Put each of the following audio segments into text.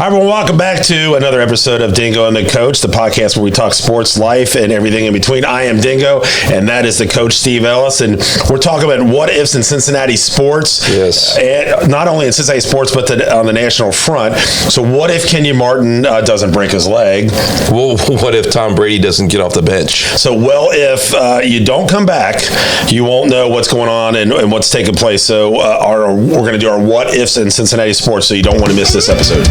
Hi, everyone. Welcome back to another episode of Dingo and The Coach, the podcast where we talk sports, life, and everything in between. I am Dingo, and that is the coach, Steve Ellis, and we're talking about what-ifs in Cincinnati sports. Yes. And not only in Cincinnati sports, but on the national front. So what if Kenyon Martin doesn't break his leg? Well, what if Tom Brady doesn't get off the bench? So, if you don't come back, you won't know what's going on and what's taking place. So we're going to do our what-ifs in Cincinnati sports, so you don't want to miss this episode.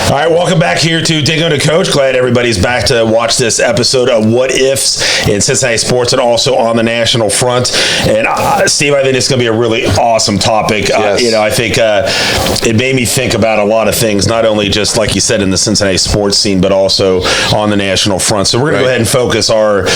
All right, welcome back here to Dingo and The Coach. Glad everybody's back to watch this episode of What Ifs in Cincinnati sports and also on the national front. And Steve, I think it's going to be a really awesome topic. Yes. I think it made me think about a lot of things, not only just like you said in the Cincinnati sports scene, but also on the national front. So we're going to go ahead and focus our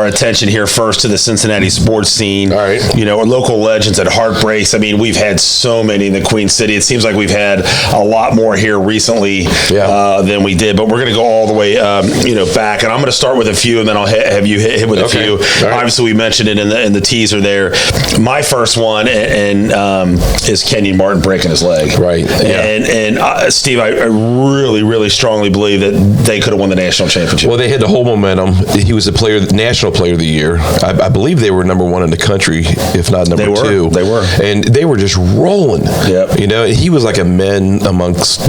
attention here first to the Cincinnati sports scene. All right. Our local legends and heartbreaks. I mean, we've had so many in the Queen City. It seems like we've had a lot more here recently. Than we did, but we're going to go all the way, back. And I'm going to start with a few, and then I'll have you hit with a few. Right. Obviously, we mentioned it in the teaser there. My first one is Kenyon Martin breaking his leg. Right. Yeah. And Steve, I really, really strongly believe that they could have won the national championship. Well, they had the whole momentum. He was the national player of the year. I believe they were number one in the country, if not number two. They were. And they were just rolling. Yep. He was like a man amongst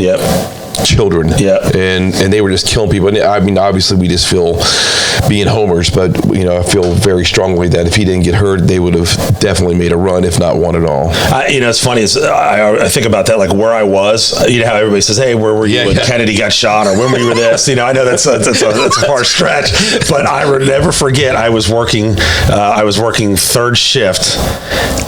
children. And they were just killing people. And I mean, obviously we just feel being homers, but I feel very strongly that if he didn't get hurt, they would have definitely made a run, if not won it all. It's funny is I think about that, like where I was. You know how everybody says, "Hey, where were you when Kennedy got shot?" or "When were you with this?" I know that's a far stretch, but I would never forget. I was working third shift.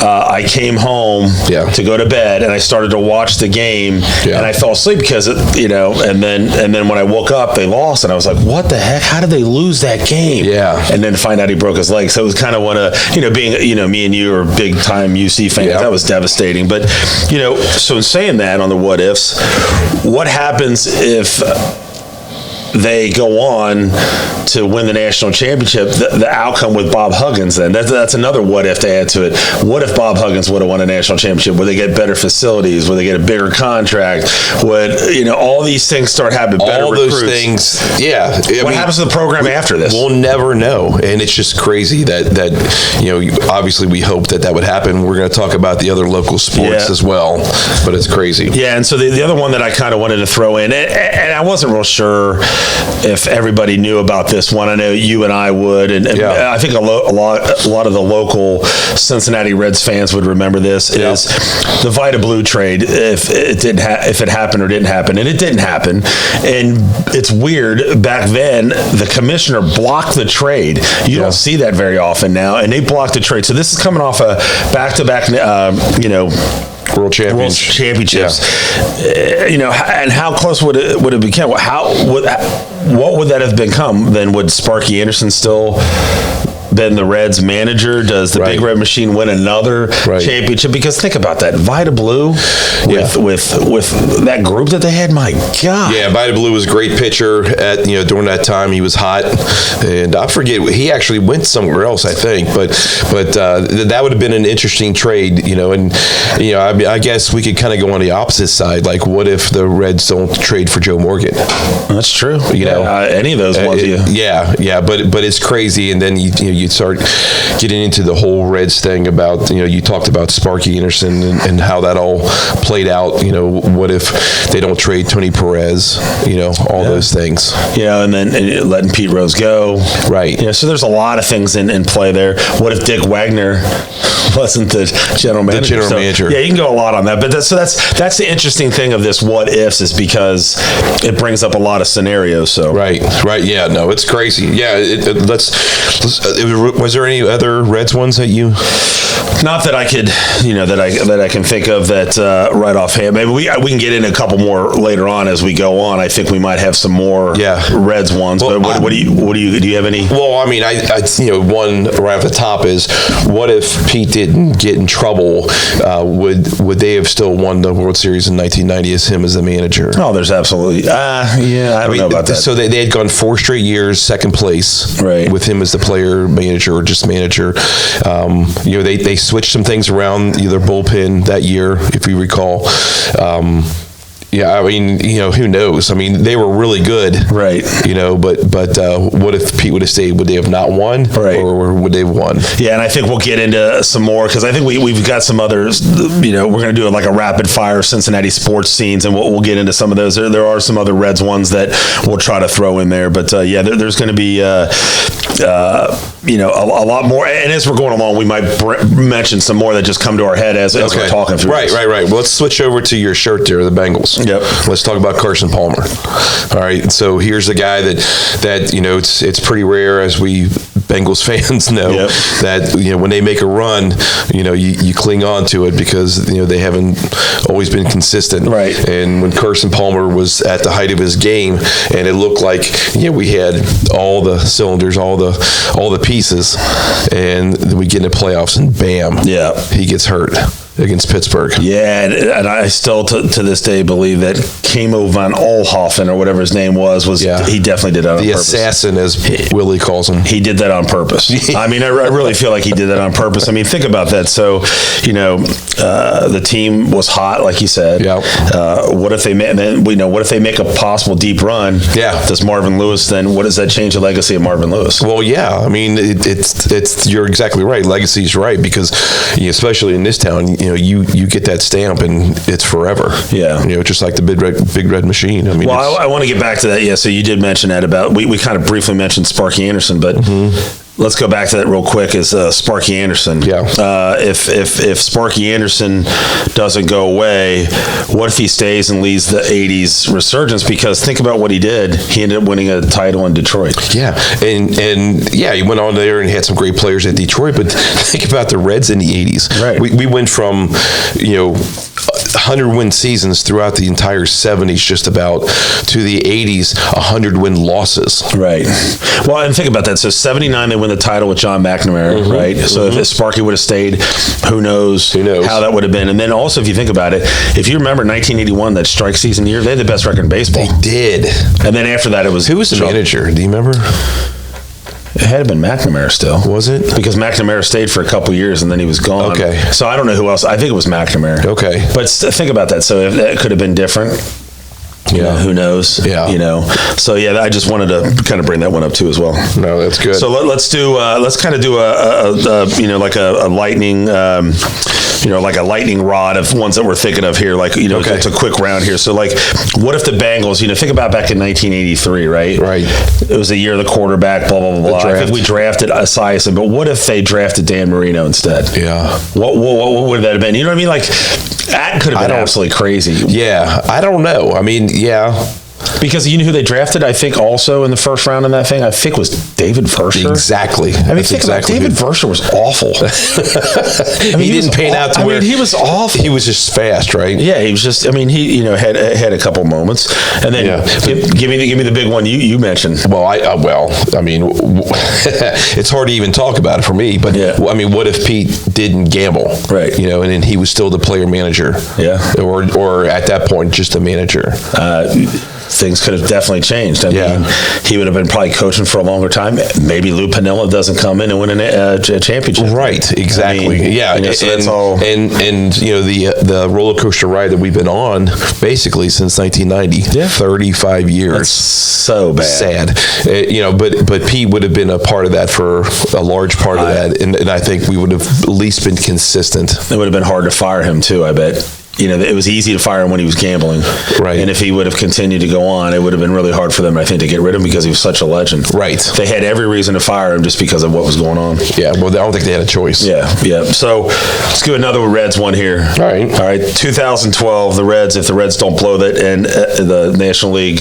I came home to go to bed, and I started to watch the game, and I fell asleep because and then when I woke up, they lost, and I was like, "What the heck? How did they lose that game?" And then to find out he broke his leg. So it was kind of one of being me and you are big time UC fans. That was devastating. But so in saying that on the what ifs, what happens if they go on to win the national championship? The outcome with Bob Huggins, then that's another what if to add to it. What if Bob Huggins would have won a national championship? Would they get better facilities? Would they get a bigger contract? Would all these things start happening? Better all recruits? Those things, What happens to the program after this? We'll never know, and it's just crazy that obviously we hope that would happen. We're going to talk about the other local sports as well, but it's crazy. Yeah, and so the other one that I kind of wanted to throw in, and I wasn't real sure if everybody knew about this one. I know you and I would, and I think a lot of the local Cincinnati Reds fans would remember this. Is the Vita Blue trade, if it happened or didn't happen, and it didn't happen. And it's weird, back then the commissioner blocked the trade. You don't see that very often now, and they blocked the trade. So this is coming off a back-to-back World Championships. And how close would it become? What would that have become? Then would Sparky Anderson still been the Reds manager? Does the Big Red Machine win another championship? Because think about that, Vita Blue with that group that they had. My God. Yeah, Vita Blue was a great pitcher at during that time. He was hot, and I forget, he actually went somewhere else, I think. But that would have been an interesting trade. I guess we could kind of go on the opposite side. Like, what if the Reds don't trade for Joe Morgan? That's true. Any of those ones. But it's crazy, and then you start getting into the whole Reds thing about, you talked about Sparky Anderson and how that all played out. What if they don't trade Tony Perez? All those things. And then letting Pete Rose go. Right. So there's a lot of things in play there. What if Dick Wagner wasn't the general manager? The general manager. Yeah, you can go a lot on that. But that's the interesting thing of this what ifs, is because it brings up a lot of scenarios. So Right. Yeah, no, it's crazy. Yeah, was there any other Reds ones that you? Not that I could, that I can think of that right offhand. Maybe we can get in a couple more later on as we go on. I think we might have some more Reds ones. Well, but what do you have any? Well, I mean, I one right off the top is, what if Pete didn't get in trouble? Would they have still won the World Series in 1990 as him as the manager? Oh, there's absolutely. I don't know about that. So they had gone 4 straight years second place, right, with him as the player manager or just manager. They switched some things around their bullpen that year, if you recall. Yeah, I mean, who knows? I mean, they were really good, right? But what if Pete would have stayed? Would they have not won, right? Or would they have won? Yeah, and I think we'll get into some more because I think we've got some others. We're going to do like a rapid fire Cincinnati sports scenes, and we'll get into some of those. There are some other Reds ones that we'll try to throw in there, but there's going to be a lot more. And as we're going along, we might mention some more that just come to our head as we're talking through. Right. Well, let's switch over to your shirt there, the Bengals. Yep. Let's talk about Carson Palmer. All right. So here's a guy that it's pretty rare, as we Bengals fans know, yep, that when they make a run, you cling on to it because they haven't always been consistent. Right. And when Carson Palmer was at the height of his game, and it looked like we had all the cylinders, all the pieces, and we get into playoffs, and bam, yeah, he gets hurt against Pittsburgh. Yeah, and I still to this day believe that Kamo von Oelhoffen, or whatever his name was he definitely did that on purpose. The assassin, as Willie calls him. He did that on purpose. I mean, I really feel like he did that on purpose. I mean, think about that. So, the team was hot, like you said. Yeah. What if they make a possible deep run? Yeah. Does Marvin Lewis then? What does that change the legacy of Marvin Lewis? Well, yeah. I mean, it's you're exactly right. Legacy's right because, especially in this town, you get that stamp and it's forever. Yeah. Just like the big red machine. I mean, well, I want to get back to that. Yeah. So you did mention that about we kind of briefly mentioned Sparky Anderson, but. Mm-hmm. Let's go back to that real quick. Is Sparky Anderson? Yeah. If Sparky Anderson doesn't go away, what if he stays and leads the '80s resurgence? Because think about what he did. He ended up winning a title in Detroit. Yeah, and he went on there and had some great players at Detroit. But think about the Reds in the '80s. Right. We went from 100-win seasons throughout the entire '70s, just about, to the '80s, 100-win losses. Right. Well, and think about that. So '79 they win the title with John McNamara, mm-hmm, right? So if Sparky would have stayed, who knows how that would have been. And then also, if you think about it, if you remember 1981, that strike season year, they had the best record in baseball. They did. And then after that, it was who was the manager? Do you remember? It had been McNamara still. Was it? Because McNamara stayed for a couple years and then he was gone. Okay. So I don't know who else. I think it was McNamara. Okay. But think about that. So if that could have been different. Who knows? Yeah. So I just wanted to kind of bring that one up too as well. No, that's good. So let's kind of do a lightning, like a lightning rod of ones that we're thinking of here. Like, it's a quick round here. So like, what if the Bengals, think about back in 1983, right? Right. It was the year of the quarterback, blah, blah, blah, blah. I think we drafted Esiason, but what if they drafted Dan Marino instead? Yeah. What would that have been? You know what I mean? Like, that could have been absolutely crazy. Yeah. I don't know. I mean, yeah. Because you know who they drafted, I think, also in the first round in that thing? I think was David Versher. Exactly. I mean, think about David Versher was awful. He didn't pan out to where... he was awful. He was just fast, right? Yeah, he was just... he had a couple moments. And then give me the big one you mentioned. Well, it's hard to even talk about it for me, but I mean, what if Pete didn't gamble? Right. And then he was still the player manager. Yeah. Or at that point, just a manager. Things could have definitely changed. I mean, he would have been probably coaching for a longer time. Maybe Lou Piniella doesn't come in and win a championship. Right, exactly. So that's all. And the roller coaster ride that we've been on basically since 1990, 35 years. That's so bad. Sad. But Pete would have been a part of that for a large part of that, and I think we would have at least been consistent. It would have been hard to fire him too, I bet. It was easy to fire him when he was gambling. Right. And if he would have continued to go on, it would have been really hard for them, I think, to get rid of him because he was such a legend. Right. They had every reason to fire him just because of what was going on. Yeah, well, I don't think they had a choice. Yeah. So let's do another Reds one here. All right. 2012, the Reds, if the Reds don't blow that, and the National League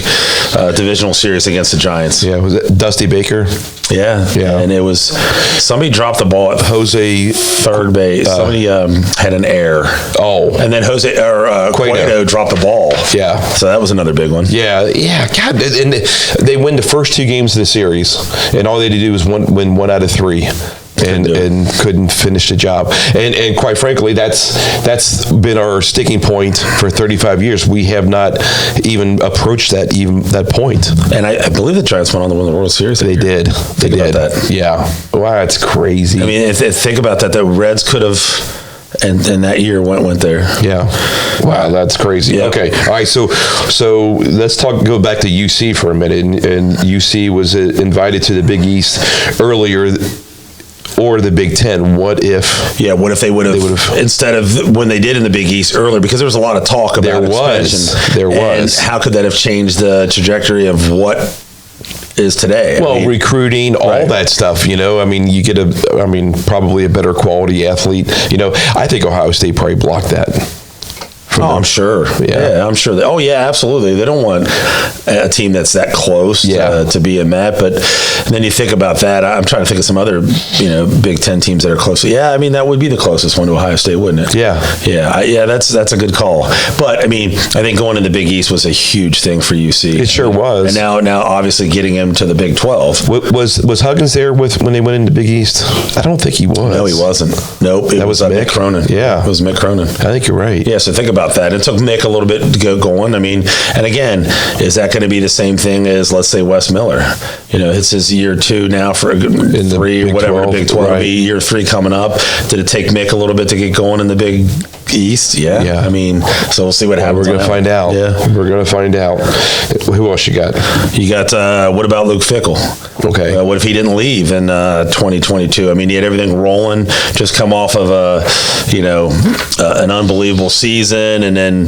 Divisional Series against the Giants. Yeah, was it Dusty Baker? Yeah. And it was, somebody dropped the ball at Jose third base. Somebody had an error. Oh. And then Cueto dropped the ball. Yeah. So that was another big one. Yeah. God, and they win the first two games of the series, and all they had to do was win one out of three. and couldn't finish the job. And quite frankly, that's been our sticking point for 35 years. We have not even approached that point. And I believe the Giants went on to win the World Series. They did. Think about that. Yeah. Wow, that's crazy. I mean, think about that. The Reds could have, and that year went there. Yeah. Wow, that's crazy. Yep. Okay. All right. So let's go back to UC for a minute. And UC was invited to the Big East earlier, or the Big Ten. What if? Yeah. What if they would have instead of when they did in the Big East earlier? Because there was a lot of talk about expansion. There was. And how could that have changed the trajectory of what is today? Well, recruiting, all that stuff, I mean, you get probably a better quality athlete. I think Ohio State probably blocked that. I'm sure. Yeah, I'm sure. Absolutely. They don't want a team that's that close to be in that. But then you think about that. I'm trying to think of some other, Big Ten teams that are close. Yeah, I mean, that would be the closest one to Ohio State, wouldn't it? Yeah. That's a good call. But I mean, I think going to the Big East was a huge thing for UC. It sure was. And now, obviously, getting him to the Big 12. Was Huggins there when they went into Big East? I don't think he was. No, he wasn't. Nope. That was Mick Cronin. Yeah, it was Mick Cronin. I think you're right. Yeah. So think about that. It took Mick a little bit to get going. I mean, and again, is that going to be the same thing as, let's say, Wes Miller? It's his year 2 now for in 3, whatever, 12, Big 12, right. Year 3 coming up. Did it take Mick a little bit to get going in the Big East? Yeah. I mean, so we'll see what happens. We're going to find out. Yeah. We're going to find out. Who else you got? You got, what about Luke Fickell? Okay. What if he didn't leave in 2022? I mean, he had everything rolling, just come off of an unbelievable season, and then,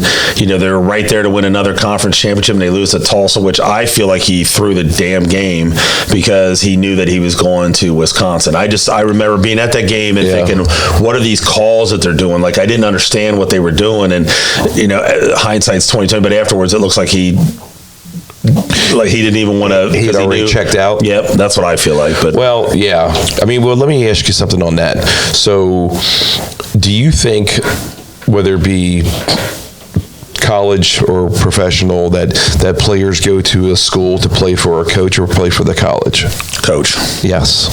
they're right there to win another conference championship, and they lose to Tulsa, which I feel like he threw the damn game because he knew that he was going to Wisconsin. I remember being at that game and thinking, what are these calls that they're doing? Like, I didn't understand what they were doing, and, hindsight's 2020, but afterwards it looks like he didn't even want to. He had already checked out. Yep, that's what I feel like. But I mean, let me ask you something on that. So, do you think, whether it be college or professional, that players go to a school to play for a coach or play for the college? Coach. Yes.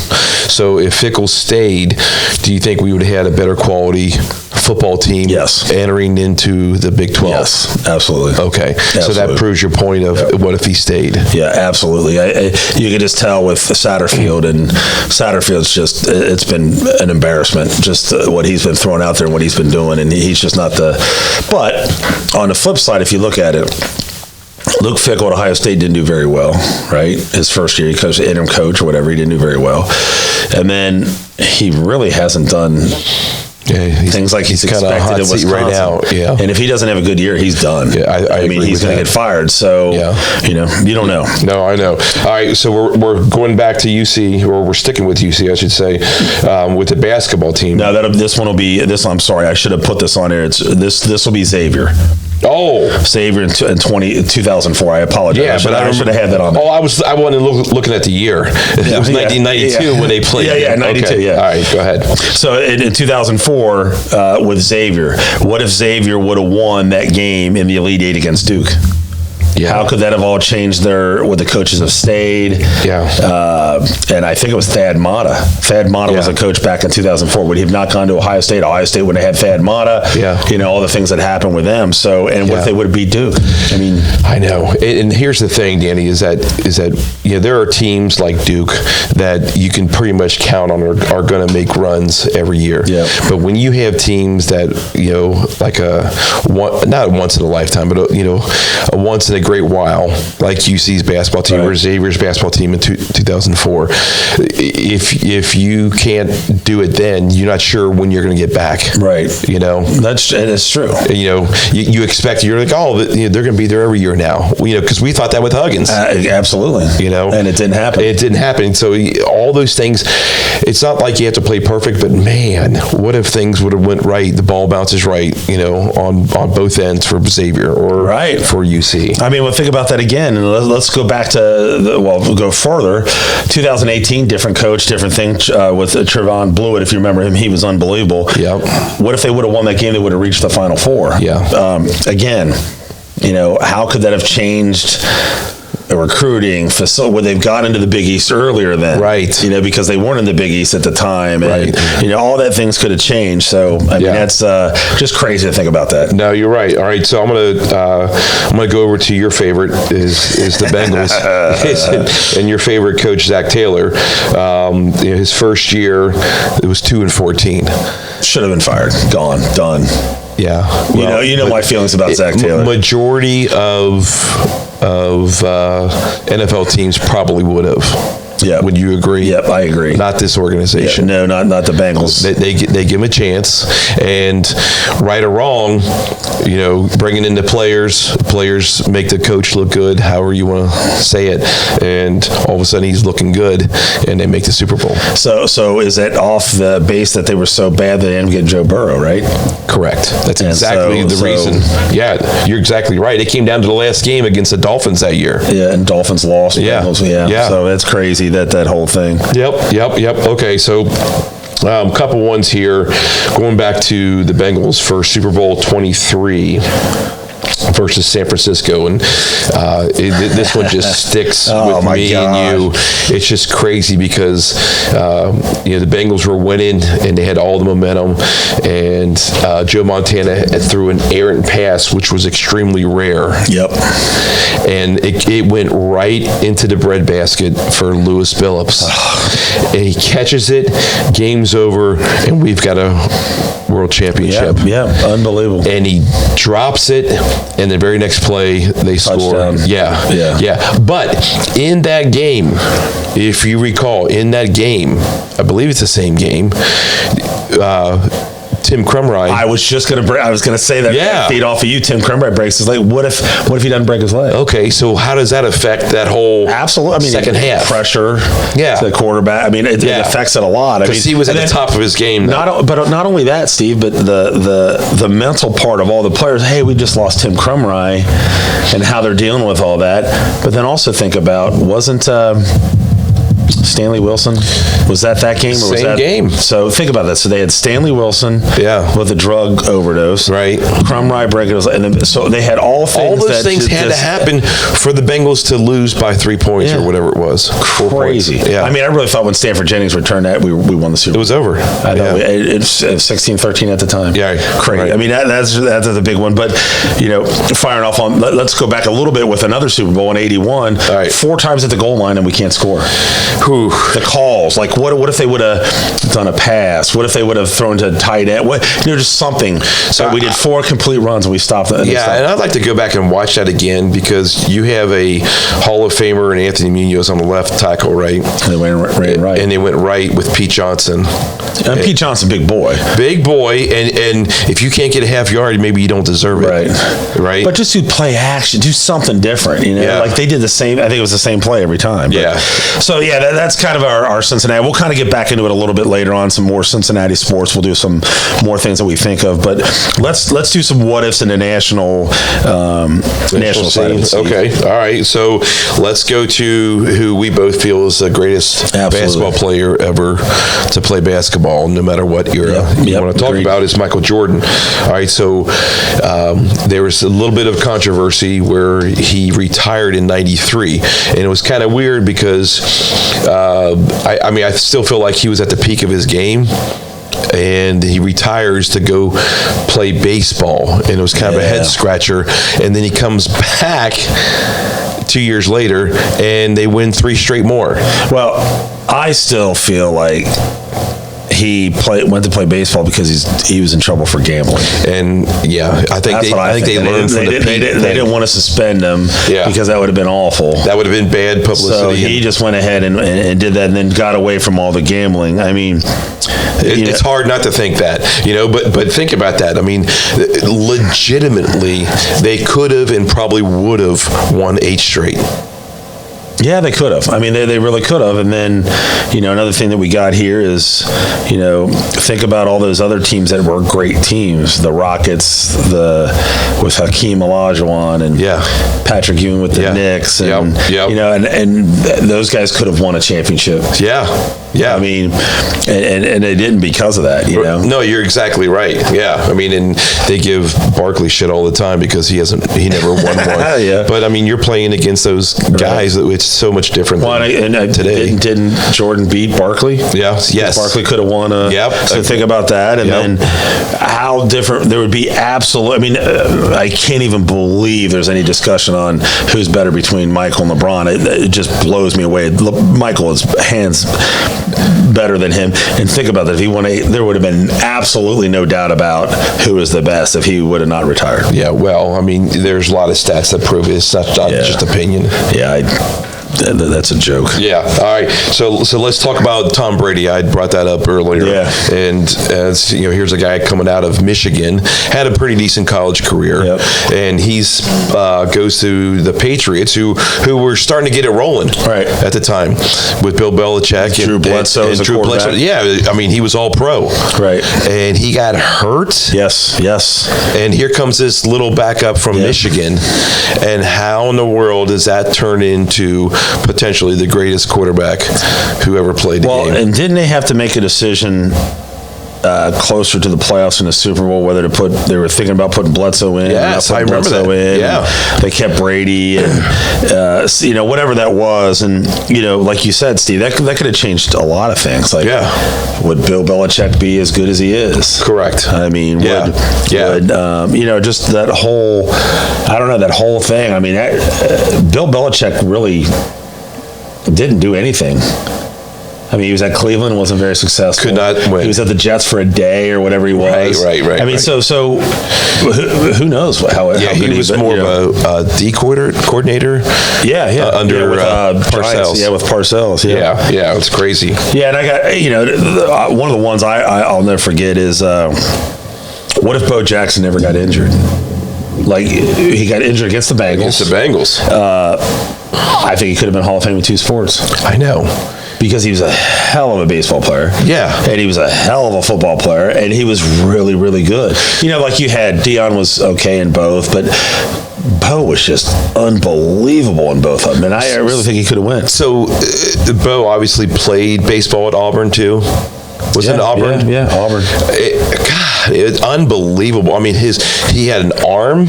So if Fickell stayed, do you think we would have had a better quality football team entering into the Big 12? Yes, absolutely. Okay. Absolutely. So that proves your point of what if he stayed? Yeah, absolutely. You can just tell with Satterfield, and Satterfield's it's been an embarrassment, just what he's been throwing out there and what he's been doing, and he's just not but on the flip side, if you look at it, Luke Fickell at Ohio State didn't do very well, right? His first year, he coached interim coach or whatever, he didn't do very well. And then he really hasn't done things like he's expected in Wisconsin right now. Yeah. And if he doesn't have a good year, he's done. Yeah, I mean, he's going to get fired. So, you don't know. No, I know. All right, so we're going back to UC, or we're sticking with UC, I should say, with the basketball team. No, I'm sorry, I should have put this on here. This will be Xavier. Oh, Xavier in 2004. I apologize. Yeah, but I should have had that on there. Oh, I wasn't looking at the year. It was 1992 when they played. Yeah, 92. Okay. Yeah. All right, go ahead. So in 2004 with Xavier, what if Xavier would have won that game in the Elite Eight against Duke? Yeah. How could that have all changed what the coaches have stayed? Yeah. And I think it was Thad Matta. Thad Matta was a coach back in 2004. Would he have not gone to Ohio State? Ohio State would have had Thad Matta. Yeah. All the things that happened with them. So, and what if they would have beat Duke? I mean, I know. And here's the thing, Danny, is that there are teams like Duke that you can pretty much count on are going to make runs every year. Yeah. But when you have teams that, like not once in a lifetime, but a once in a great while, like UC's basketball team or Xavier's basketball team in 2004. If you can't do it then, you're not sure when you're going to get back. Right. That's true. You expect, you're like, they're going to be there every year now. Because we thought that with Huggins. Absolutely. And it didn't happen. It didn't happen. So all those things, it's not like you have to play perfect, but man, what if things would have went right? The ball bounces right, on both ends for Xavier or for UC. I mean, well, think about that again, and let's go back to we'll go further. 2018, different coach, different thing with Trevon Blewett. If you remember him, he was unbelievable. Yeah. What if they would have won that game? They would have reached the Final Four. Yeah. Again, how could that have changed recruiting, where they've got into the Big East earlier then. Right. You know, because they weren't in the Big East at the time. And, you know, all that things could have changed. So, I mean, that's just crazy to think about that. No, you're right. All right. So I'm gonna go over to your favorite is the Bengals. And your favorite coach, Zach Taylor. His first year, it was 2-14. Should have been fired. Gone. Done. Yeah. Well, you know my feelings about Zach Taylor. Majority of NFL teams probably would have. Yeah. Would you agree? Yep, I agree. Not this organization. Yeah, no, not the Bengals. They give him a chance, and right or wrong, you know, bringing in the players make the coach look good, however you want to say it, and all of a sudden he's looking good, and they make the Super Bowl. So is that off the base that they were so bad that they didn't get Joe Burrow, right? Correct. That's exactly the reason. Yeah, you're exactly right. It came down to the last game against the Dolphins that year. Yeah, and Dolphins lost. Yeah. Bengals, yeah. So that's crazy. That whole thing. Yep. Okay, so couple ones here. Going back to the Bengals for Super Bowl 23 versus San Francisco, and this one just sticks with me and you. It's just crazy because the Bengals were winning and they had all the momentum, and Joe Montana threw an errant pass, which was extremely rare. Yep. And it went right into the breadbasket for Lewis Phillips. And he catches it, game's over, and we've got a world championship. Yeah, unbelievable. And he drops it, and the very next play, they Touchdown. score. Yeah. But in that game, if you recall, I believe it's the same game, Tim Krumrie. I was gonna say that. Yeah. Feed off of you. Tim Krumrie breaks his leg. What if he doesn't break his leg? Okay, so how does that affect that whole second half? Pressure. To the quarterback. I mean, it affects it a lot. Because he was at the top of his game. But not only that, Steve, but the mental part of all the players. Hey, we just lost Tim Krumrie, and how they're dealing with all that. But then also think about, wasn't Stanley Wilson, was that game? Or was Same game. So think about that. So they had Stanley Wilson with a drug overdose. Right. Krumrie break it, and then, so they had all those things had to happen for the Bengals to lose by 3 points or whatever it was. Crazy. Yeah. I mean, I really thought when Stanford Jennings returned that, we won the Super Bowl. It was over. I know. It's 16-13 at the time. Yeah. Crazy. Right. I mean, that's a big one. But, firing off on, let's go back a little bit with another Super Bowl in 81. All right. 4 times at the goal line and we can't score. The calls, like what if they would have done a pass? What if they would have thrown to tight end? Just something. So we did 4 complete runs and we stopped. And I'd like to go back and watch that again, because you have a Hall of Famer and Anthony Munoz on the left tackle, right? And they went right. And they went right with Pete Johnson. And Pete Johnson, big boy, and if you can't get a half yard, maybe you don't deserve it, right? But just do play action, do something different, like they did the same. I think it was the same play every time. So that's kind of our Cincinnati. We'll kind of get back into it a little bit later on. Some more Cincinnati sports. We'll do some more things that we think of, but let's do some what ifs in the national side of the scene. Okay, all right. So let's go to who we both feel is the greatest basketball player ever to play basketball, no matter what era you want to talk about, is Michael Jordan. All right, so there was a little bit of controversy where he retired in '93, and it was kind of weird because I still feel like he was at the peak of his game, and he retires to go play baseball, and it was kind of a head scratcher. And then he comes back 2 years later, and they win 3 straight more. Well, I still feel like he went to play baseball because he was in trouble for gambling. And I think they learned from the Pete thing. They didn't want to suspend him because that would have been awful. That would have been bad publicity. So he just went ahead and did that, and then got away from all the gambling. I mean, it's hard not to think that, but think about that. I mean, legitimately, they could have and probably would have won 8 straight. Yeah, they could have. I mean, they really could have. And then, another thing that we got here is, think about all those other teams that were great teams. The Rockets, the with Hakeem Olajuwon and Patrick Ewing with the Knicks, and you know, and those guys could have won a championship. Yeah. I mean, and they didn't because of that, you know. No, you're exactly right. Yeah. I mean, and they give Barkley shit all the time because he never won one. But I mean, you're playing against those guys. It's so much different than today. Didn't Jordan beat Barkley? Yes. Barkley could have won so think about that. And then how different there would be. Absolute. I mean, I can't even believe there's any discussion on who's better between Michael and LeBron. It just blows me away. Michael is hands better than him. And think about that. If he won there would have been absolutely no doubt about who was the best if he would have not retired. Yeah, well, I mean, there's a lot of stats that prove it's not just opinion. Yeah, that's a joke. Yeah. All right. So let's talk about Tom Brady. I brought that up earlier. Yeah. And as you know, here's a guy coming out of Michigan, had a pretty decent college career, and he's goes to the Patriots, who were starting to get it rolling at the time with Bill Belichick Drew Bledsoe and Drew Bledsoe. Yeah. I mean, he was all pro. Right. And he got hurt. Yes. And here comes this little backup from Michigan, and how in the world does that turn into potentially the greatest quarterback who ever played the game? Well, and didn't they have to make a decision closer to the playoffs in the Super Bowl whether to put? They were thinking about putting Bledsoe in. Yes, I remember Bledsoe that. Yeah, they kept Brady, and you know, whatever that was, and you know, like you said, Steve, that could have changed a lot of things. Like, would Bill Belichick be as good as he is? Correct. I mean, would you know, just that whole, I don't know, that whole thing. I mean, Bill Belichick really didn't do anything. I mean, he was at Cleveland, wasn't very successful. Could not win. He was at the Jets for a day or whatever he was. Right. I mean, so who knows how he was more of a D coordinator. Under Parcells. With Parcells. Yeah, it's crazy. Yeah, and I got, you know, one of the ones I'll never forget is what if Bo Jackson never got injured? Like, he got injured against the Bengals. I think he could have been Hall of Fame in two sports. I know. Because he was a hell of a baseball player. Yeah. And he was a hell of a football player. And he was really, really good. You know, like you had, Deion was okay in both, but Bo was just unbelievable in both of them. And I really think he could have went. So, Bo obviously played baseball at Auburn, too. Was it Auburn? Yeah, Auburn. God, it's unbelievable. I mean, he had an arm,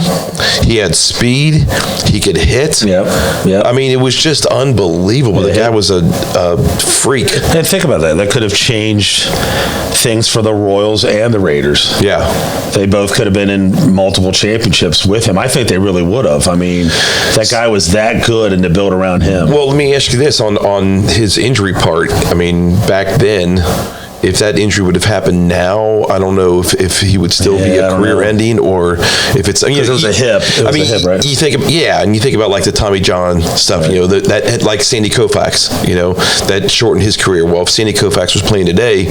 he had speed, he could hit. Yeah. I mean, it was just unbelievable. The guy was a freak. And think about that. That could have changed things for the Royals and the Raiders. Yeah. They both could have been in multiple championships with him. I think they really would have. I mean, that guy was that good, and to build around him. Well, let me ask you this on his injury part. I mean, back then, if that injury would have happened now, I don't know if he would still be a career ending, or if it's, because it was a hip. I mean, a hip, right? You think, and you think about like the Tommy John stuff, you know, that like Sandy Koufax, you know, that shortened his career. Well, if Sandy Koufax was playing today,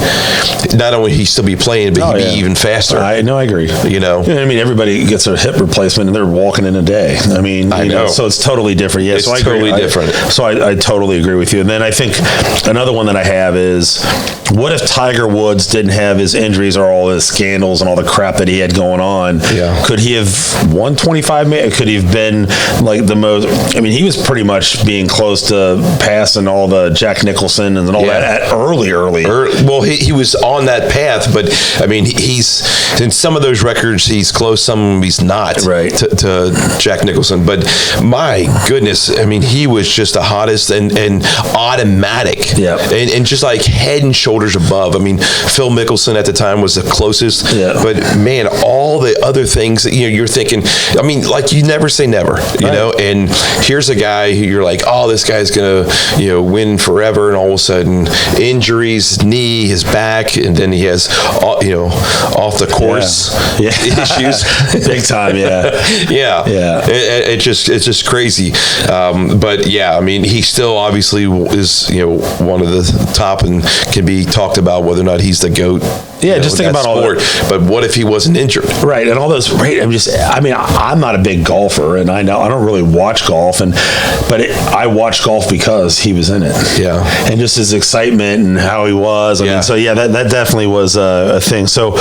not only would he still be playing, but he'd be even faster. I agree. You know, I mean, everybody gets a hip replacement and they're walking in a day. I mean, you know, so it's totally different. Yeah, it's totally different. So I totally agree with you. And then I think another one that I have is, what if Tiger Woods didn't have his injuries or all his scandals and all the crap that he had going on? Yeah. Could he have won 25 million? Could he have been like the most? I mean, he was pretty much being close to passing all the Jack Nicholson and all that early. Well, he was on that path, but I mean, he's in some of those records, he's close, some he's not, right, to Jack Nicholson. But my goodness, I mean, he was just the hottest and automatic, and just like head and shoulders above. I mean, Phil Mickelson at the time was the closest, but man, all the other things that you're thinking, I mean, like, you never say never, you know. And here's a guy who you're like, oh, this guy's gonna win forever, and all of a sudden injuries, knee, his back, and then he has off the course issues, big time. It's just crazy. But yeah, I mean, he still obviously is one of the top and can be talked about whether or not he's the GOAT. Yeah, just think about all that. But what if he wasn't injured? Right, and all those. Right, I'm not a big golfer, and I don't really watch golf, but I watch golf because he was in it. Yeah, and just his excitement and how he was. I mean, so yeah, that definitely was a thing. So,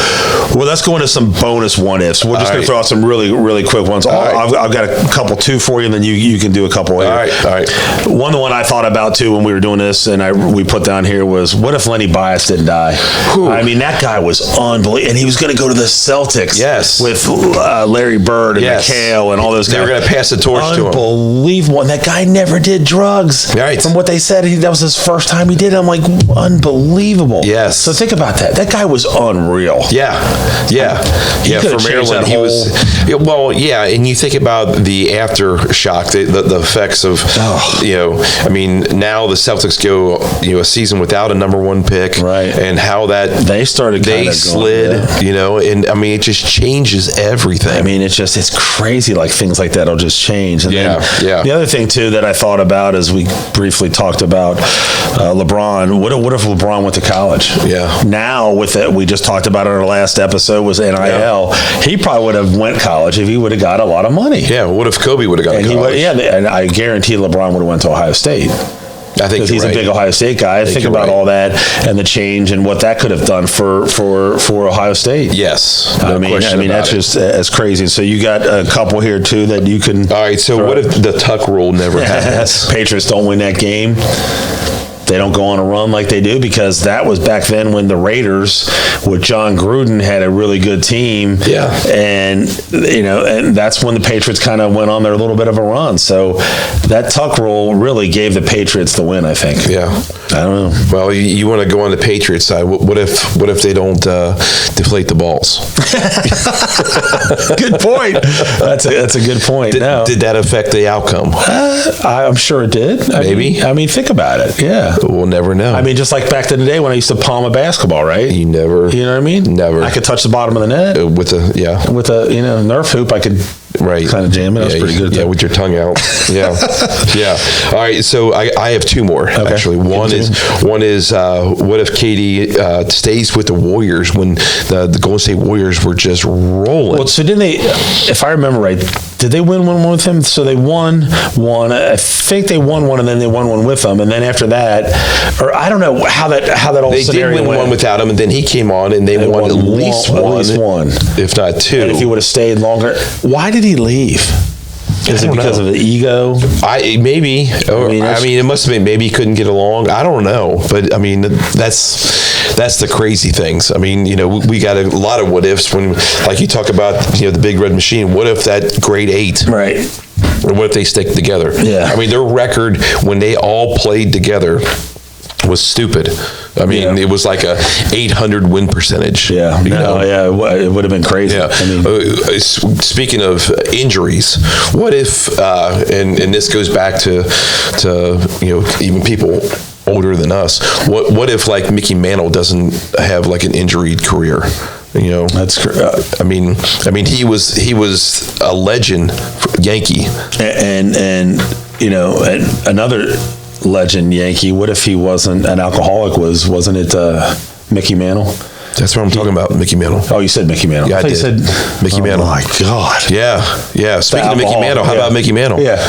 well, let's go into some bonus what ifs. We're just going to throw out some really, really quick ones. I've got a couple, two for you, and then you can do a couple. All right. The one I thought about too when we were doing this, and we put down here was, what if Lenny Bias didn't die? Whew. I mean, that guy was unbelievable, and he was going to go to the Celtics. Yes, with Larry Bird and McHale and all those guys. They were going to pass the torch to him. Unbelievable. And that guy never did drugs. Right. From what they said, that was his first time he did it. I'm like, unbelievable. Yes. So think about that. That guy was unreal. Yeah. For Maryland, he was. Well, yeah, and you think about the aftershock, the effects of, I mean, now the Celtics go, a season without a number one pick, right? And how that they slid, and I mean, it just changes everything. I mean, it's crazy, like things like that'll just change. And then the other thing too that I thought about as we briefly talked about LeBron. What if LeBron went to college? Yeah. Now with it, we just talked about it in our last episode was NIL. Yeah. He probably would have went college if he would have got a lot of money. Yeah. What if Kobe would have gone to college? And I guarantee LeBron would have went to Ohio State. I think he's a big Ohio State guy. Think about all that and the change and what that could have done for Ohio State. Yes, I mean that's just as crazy. So you got a couple here too that you can. All right. So what if the tuck rule never happens? Patriots don't win that game. They don't go on a run like they do because that was back then when the Raiders with John Gruden had a really good team. Yeah. And that's when the Patriots kind of went on their little bit of a run. So that tuck rule really gave the Patriots the win, I think. Yeah. I don't know. Well, you want to go on the Patriots side. What if they don't deflate the balls? Good point. That's a good point. Did that affect the outcome? I'm sure it did. Maybe. I mean, think about it. Yeah. We'll never know. I mean, just like back in the day when I used to palm a basketball, right? You know what I mean? Never. I could touch the bottom of the net with a Nerf hoop. I could kind of jam it. That was pretty good. Yeah, with your tongue out. Yeah. All right. So I have two more actually. One is what if KD stays with the Warriors when the Golden State Warriors were just rolling? Well, so didn't they? If I remember right, did they win one with him? So they won one. I think they won one, and then they won one with him, and then after that, or I don't know how that all they scenario did win went. one without him, and then he came on, and they won at least one, if not two. And if he would have stayed longer, why did he leave? Is it because of the ego? Maybe. It must have been. Maybe he couldn't get along. I don't know. But I mean, that's the crazy things. I mean, we got a lot of what ifs when, like you talk about, the Big Red Machine. What if that grade 8? Right. Or what if they stick together? Yeah. I mean, their record when they all played together was stupid. I mean, it was like a 800 win percentage. Yeah. It would have been crazy. Yeah. I mean, speaking of injuries, what if, and this goes back to even people older than us, what if like Mickey Mantle doesn't have like an injured career? That's correct. I mean, he was a legend, Yankee, and another legend Yankee. What if he wasn't an alcoholic? Wasn't it Mickey Mantle? That's what I'm talking about, Mickey Mantle. Oh, you said Mickey Mantle. Yeah, I did. You said Mickey Mantle. Oh my God. Yeah. Speaking of Mickey Mantle, how about Mickey Mantle? Yeah.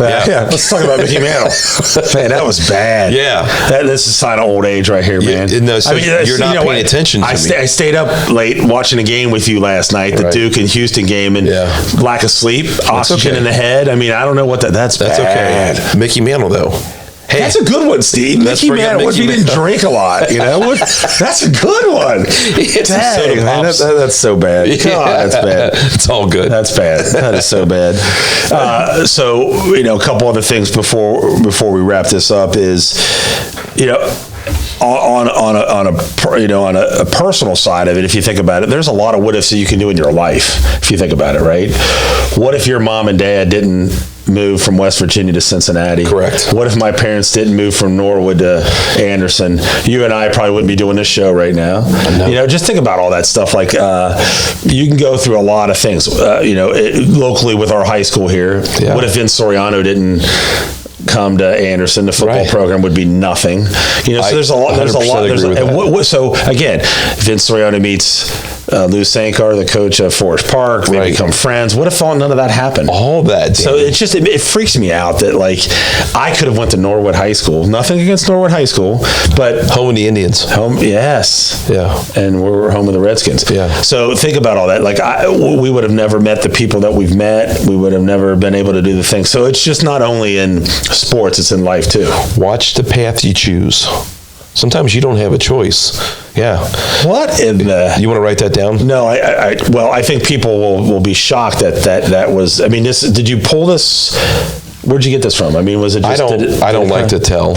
Let's talk about Mickey Mantle. Man, that was bad. Yeah. This is a sign of old age right here, man. No, so you're not paying attention to me. I stayed up late watching a game with you last night, the Duke and Houston game, and lack of sleep, oxygen in the head. I mean, I don't know what that's bad. Okay. Mickey Mantle, though. Hey, that's a good one, Steve. Mickey Mantle. What if he didn't drink a lot? That's a good one. Dang, man, that's so bad. God, that's bad. It's all good. That's bad. That is so bad. So a couple other things before we wrap this up is, on a personal side of it, if you think about it, there's a lot of what ifs that you can do in your life. If you think about it, right? What if your mom and dad didn't move from West Virginia to Cincinnati? Correct. What if my parents didn't move from Norwood to Anderson? You and I probably wouldn't be doing this show right now. No. Just think about all that stuff. Like you can go through a lot of things. Locally with our high school here. Yeah. What if Vince Soriano didn't come to Anderson, the football program would be nothing. So there's a lot. So again, Vince Soriano meets Lou Sankar, the coach of Forest Park. They become friends. What if none of that happened? All that. So it's just it freaks me out that I could have went to Norwood High School. Nothing against Norwood High School, but home of the Indians. Yes. Yeah. And we're home of the Redskins. Yeah. So think about all that. We would have never met the people that we've met. We would have never been able to do the things. So it's just not only in sports, it's in life too. Watch the path you choose. Sometimes you don't have a choice. Yeah. What in the... You want to write that down? No, I think people will be shocked that was... I mean, did you pull this... Where'd you get this from? I mean, was it just... I don't like to tell,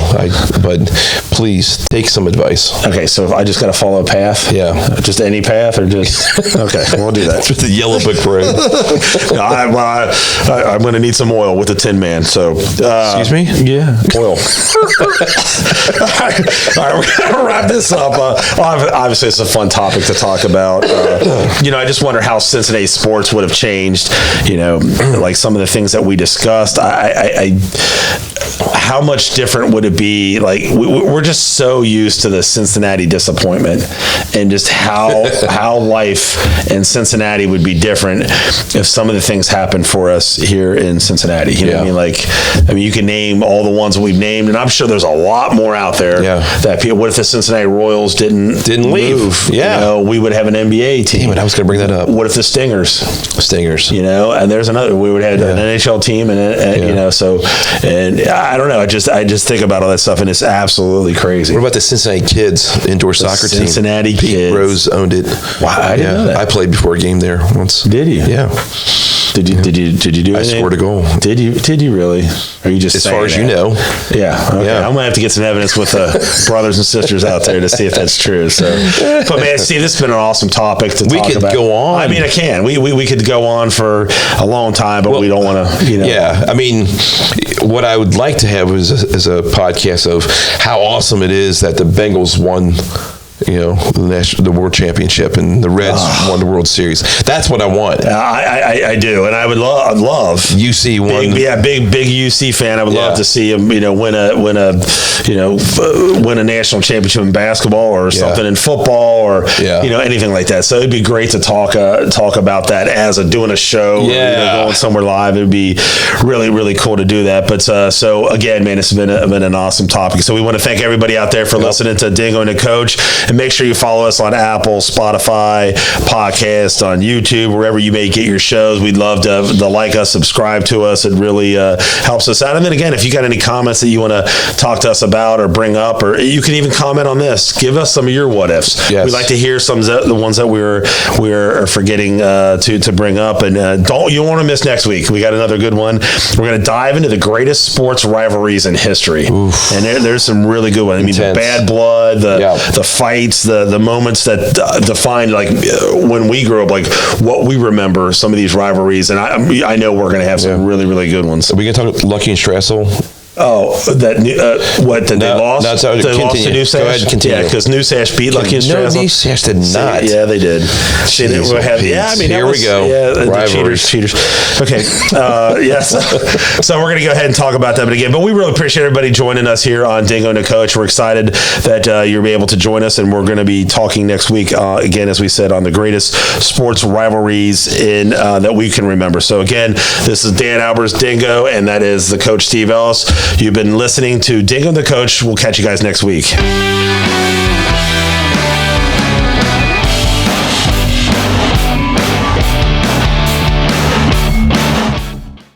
but please take some advice. Okay, so if I just got to follow a path? Yeah. Just any path or just... Okay, we'll do that. With the yellow book parade. No, I'm going to need some oil with the Tin Man, so... Excuse me? Yeah. Oil. All right, we're going to wrap this up. Obviously, it's a fun topic to talk about. I just wonder how Cincinnati sports would have changed, like some of the things that we discussed. How much different would it be? Like we're just so used to the Cincinnati disappointment, and just how life in Cincinnati would be different if some of the things happened for us here in Cincinnati. You know what I mean? You can name all the ones we've named, and I'm sure there's a lot more out there. That people. What if the Cincinnati Royals didn't leave? We would have an NBA team. Damn it, I was going to bring that up. What if the Stingers? And there's another. We would have an NHL team, and So, and I don't know. I just think about all that stuff, and it's absolutely crazy. What about the Cincinnati Kids indoor soccer team? Cincinnati Kids. Pete Rose owned it. Wow, I didn't know that. I played before a game there once. Did you? Yeah. Did you do anything? I scored a goal. Did you really? Or are you just as far as you know? Yeah. Okay. Yeah. I'm gonna have to get some evidence with brothers and sisters out there to see if that's true. So, but man, see, this has been an awesome topic to talk about. We could go on. I mean, I can. We could go on for a long time, but we don't want to. Yeah. I mean, what I would like to have is a podcast of how awesome it is that the Bengals won. The world championship, and the Reds won the World Series. That's what I want. I do, and I would love UC won. Big UC fan. I would love to see him, win a national championship in basketball or something in football or anything like that. So it'd be great to talk about that as doing a show, or, going somewhere live. It'd be really, really cool to do that. But so again, man, it's been an awesome topic. So we want to thank everybody out there for listening to Dingo and the Coach. And make sure you follow us on Apple, Spotify, podcast, on YouTube, wherever you may get your shows. We'd love to like us, subscribe to us. It really helps us out. And then again, if you got any comments that you want to talk to us about or bring up, or you can even comment on this. Give us some of your what ifs. Yes. We'd like to hear some of the ones that we're forgetting to bring up. And you don't want to miss next week. We got another good one. We're going to dive into the greatest sports rivalries in history. Oof. And there's some really good ones. I mean, the bad blood, the fight. The moments that defined when we grew up, what we remember, some of these rivalries, and I know we're going to have some really, really good ones. Are we going to talk Lucky and Strassel? Oh, they lost? No, sorry, they lost to New Sash? Go ahead and continue. Yeah, because New Sash beat Lucky and Strassel. No, New Sash did not. Yeah, they did. Here we go. Yeah, the cheaters. Okay. So we're going to go ahead and talk about that again. But we really appreciate everybody joining us here on Dingo and the Coach. We're excited that you'll be able to join us, and we're going to be talking next week, again, as we said, on the greatest sports rivalries that we can remember. So again, this is Dan Albers, Dingo, and that is the Coach Steve Ellis. You've been listening to Dingo and the Coach. We'll catch you guys next week.